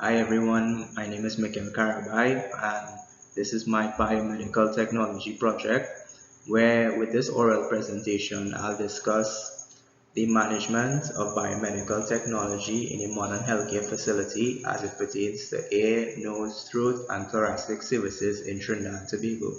Hi everyone, my name is Mikhail Karabai and this is my biomedical technology project where with this oral presentation I'll discuss the management of biomedical technology in a modern healthcare facility as it pertains to ear, nose, throat and thoracic services in Trinidad and Tobago.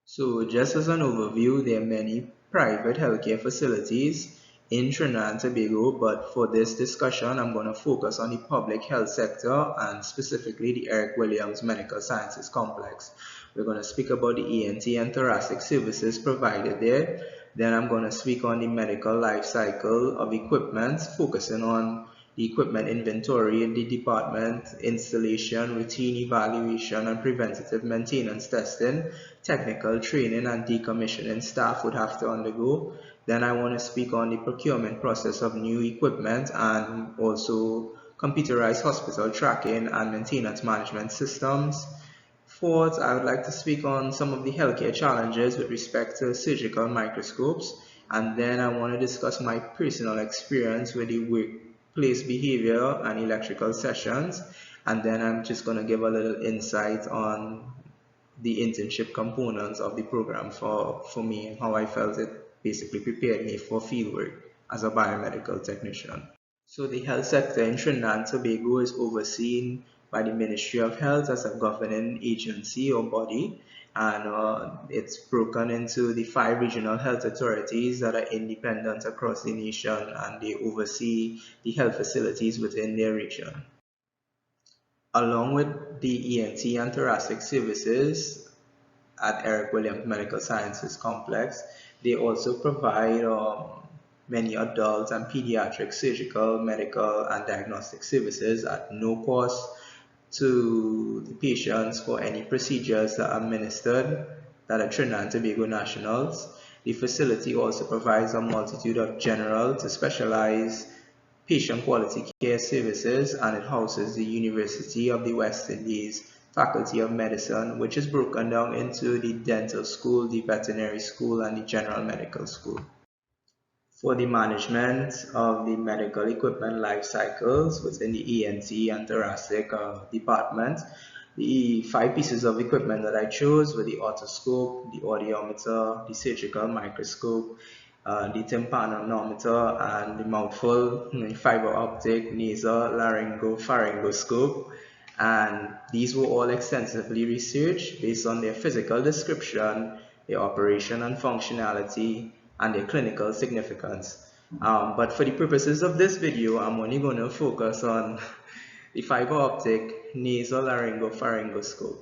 So just as an overview, there are many private healthcare facilities in Trinidad and Tobago, but for this discussion, I'm going to focus on the public health sector and specifically the Eric Williams Medical Sciences Complex. We're going to speak about the ENT and thoracic services provided there. Then I'm going to speak on the medical life cycle of equipment, focusing on the equipment inventory in the department, installation, routine evaluation, and preventative maintenance testing, technical training and decommissioning staff would have to undergo. Then I want to speak on the procurement process of new equipment and also computerized hospital tracking and maintenance management systems. Fourth, I would like to speak on some of the healthcare challenges with respect to surgical microscopes, and then I want to discuss my personal experience with the workplace behavior and electrical sessions, and then I'm just going to give a little insight on the internship components of the program for me and how I felt it basically prepared me for fieldwork as a biomedical technician. So the health sector in Trinidad and Tobago is overseen by the Ministry of Health as a governing agency or body, and it's broken into the 5 regional health authorities that are independent across the nation, and they oversee the health facilities within their region. Along with the ENT and thoracic services at Eric Williams Medical Sciences Complex, they also provide many adult and pediatric surgical, medical, and diagnostic services at no cost to the patients for any procedures that are administered that are Trinidad and Tobago nationals. The facility also provides a multitude of general to specialized patient quality care services, and it houses the University of the West Indies Faculty of Medicine, which is broken down into the dental school, the veterinary school, and the general medical school. For the management of the medical equipment life cycles within the ENT and thoracic department, the 5 pieces of equipment that I chose were the otoscope, the audiometer, the surgical microscope, the tympanometer, and the mouthful, fiber optic, nasal, laryngo, pharyngoscope. And these were all extensively researched based on their physical description, their operation and functionality, and their clinical significance. But for the purposes of this video, I'm only going to focus on the fiber optic nasal laryngopharyngoscope.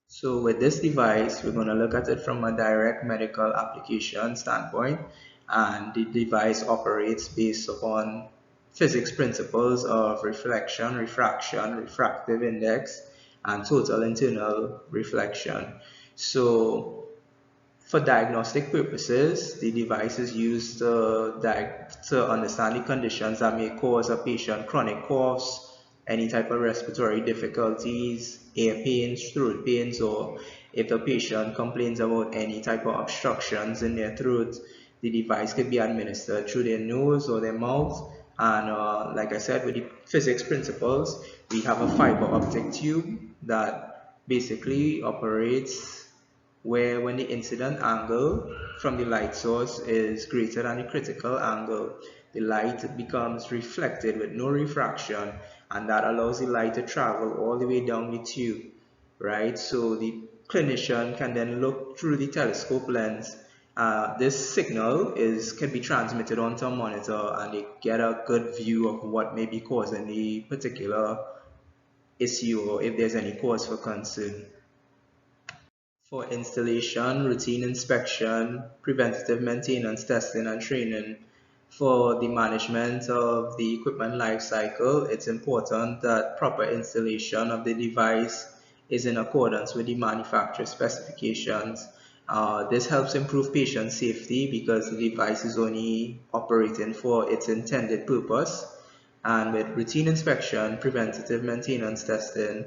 So with this device, we're going to look at it from a direct medical application standpoint, and the device operates based upon physics principles of reflection, refraction, refractive index, and total internal reflection. So for diagnostic purposes, the device is used to understand the conditions that may cause a patient chronic coughs, any type of respiratory difficulties, ear pains, throat pains, or if the patient complains about any type of obstructions in their throat, the device could be administered through their nose or their mouth. And like I said, with the physics principles, we have a fiber optic tube that basically operates where when the incident angle from the light source is greater than the critical angle, the light becomes reflected with no refraction, and that allows the light to travel all the way down the tube, right? So the clinician can then look through the telescope lens. This signal can be transmitted onto a monitor, and they get a good view of what may be causing the particular issue or if there's any cause for concern. For installation, routine inspection, preventative maintenance, testing, and training, for the management of the equipment life cycle, it's important that proper installation of the device is in accordance with the manufacturer specifications. This helps improve patient safety because the device is only operating for its intended purpose. And with routine inspection, preventative maintenance testing,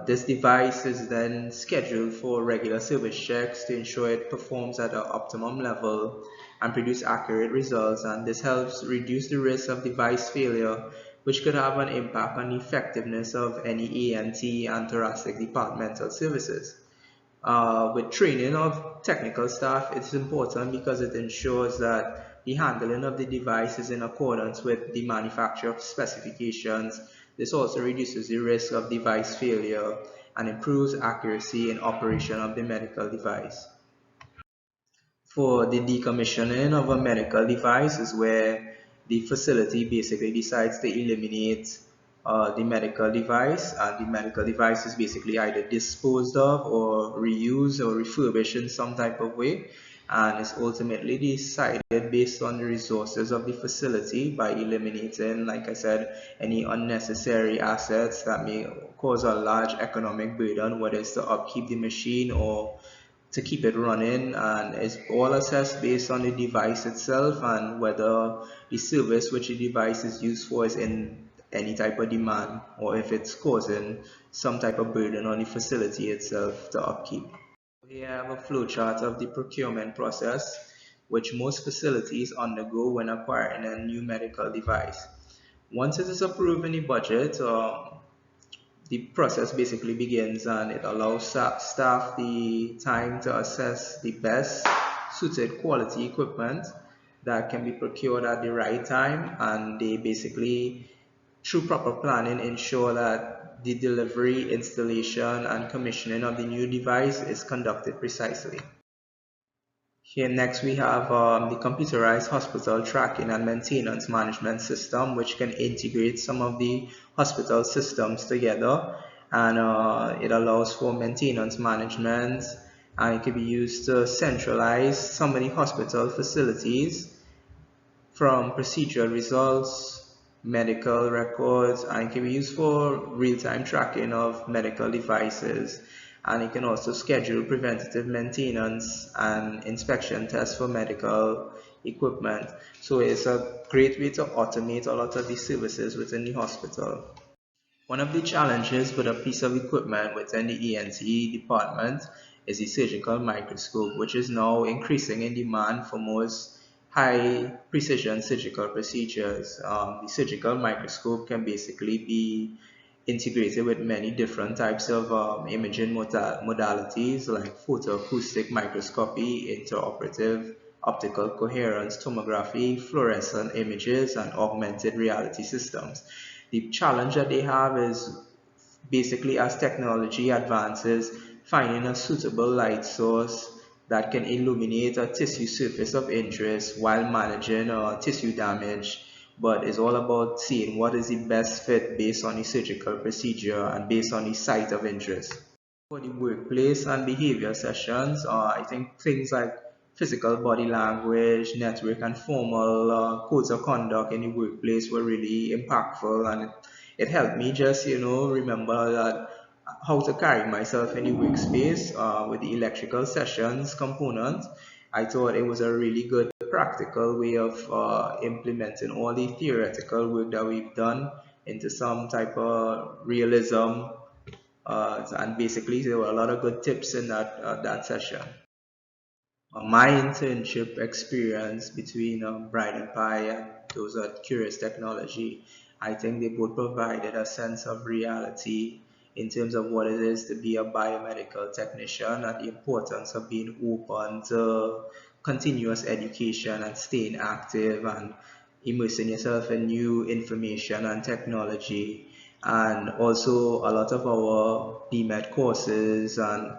this device is then scheduled for regular service checks to ensure it performs at an optimum level and produce accurate results. And this helps reduce the risk of device failure which could have an impact on the effectiveness of any ENT and thoracic departmental services. With training of technical staff, it's important because it ensures that the handling of the device is in accordance with the manufacturer specifications. This also reduces the risk of device failure and improves accuracy in operation of the medical device. For the decommissioning of a medical device is where the facility basically decides to eliminate the medical device, and the medical device is basically either disposed of or reused or refurbished in some type of way, and is ultimately decided based on the resources of the facility by eliminating, like I said, any unnecessary assets that may cause a large economic burden, whether it's to upkeep the machine or to keep it running, and it's all assessed based on the device itself and whether the service which the device is used for is in any type of demand or if it's causing some type of burden on the facility itself to upkeep. Here I have a flowchart of the procurement process which most facilities undergo when acquiring a new medical device. Once it is approved in the budget, the process basically begins, and it allows staff the time to assess the best suited quality equipment that can be procured at the right time, and they basically, through proper planning, ensure that the delivery, installation and commissioning of the new device is conducted precisely. Here next we have the computerized hospital tracking and maintenance management system, which can integrate some of the hospital systems together, and it allows for maintenance management, and it can be used to centralize some of the hospital facilities from procedural results, medical records, and it can be used for real-time tracking of medical devices. And it can also schedule preventative maintenance and inspection tests for medical equipment. So it's a great way to automate a lot of these services within the hospital. One of the challenges with a piece of equipment within the ENT department is the surgical microscope, which is now increasing in demand for most high precision surgical procedures. The surgical microscope can basically be integrated with many different types of imaging modalities like photoacoustic microscopy, interoperative optical coherence tomography, fluorescent images, and augmented reality systems. The challenge that they have is basically, as technology advances, finding a suitable light source that can illuminate a tissue surface of interest while managing tissue damage, but it's all about seeing what is the best fit based on the surgical procedure and based on the site of interest. For the workplace and behavior sessions, I think things like physical body language, network, and formal codes of conduct in the workplace were really impactful, and it helped me just, remember that how to carry myself in the workspace with the electrical sessions component. I thought it was a really good practical way of implementing all the theoretical work that we've done into some type of realism, and basically there were a lot of good tips in that session. My internship experience between Bright and Pi and those at Curious Technology, I think they both provided a sense of reality in terms of what it is to be a biomedical technician and the importance of being open to continuous education and staying active and immersing yourself in new information and technology. And also a lot of our BMET courses and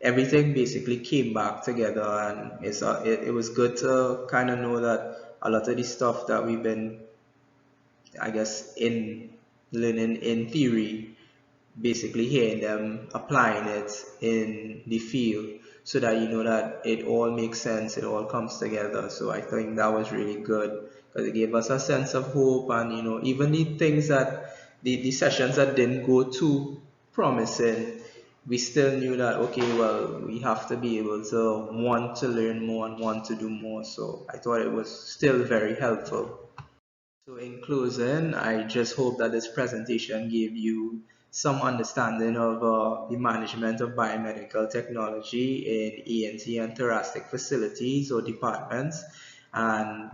everything basically came back together, and it was good to kind of know that a lot of the stuff that we've been, I guess, in learning in theory, basically hearing them applying it in the field, so that you know that it all makes sense, it all comes together. So I think that was really good because it gave us a sense of hope, and even the things that the sessions that didn't go too promising, we still knew that okay, well, we have to be able to want to learn more and want to do more. So I thought it was still very helpful. So in closing, I just hope that this presentation gave you some understanding of the management of biomedical technology in ENT and thoracic facilities or departments, and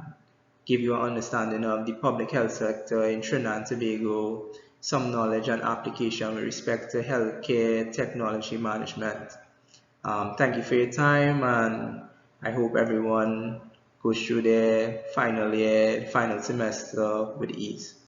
give you an understanding of the public health sector in Trinidad and Tobago, some knowledge and application with respect to healthcare technology management. Thank you for your time, and I hope everyone goes through their final year, final semester with ease.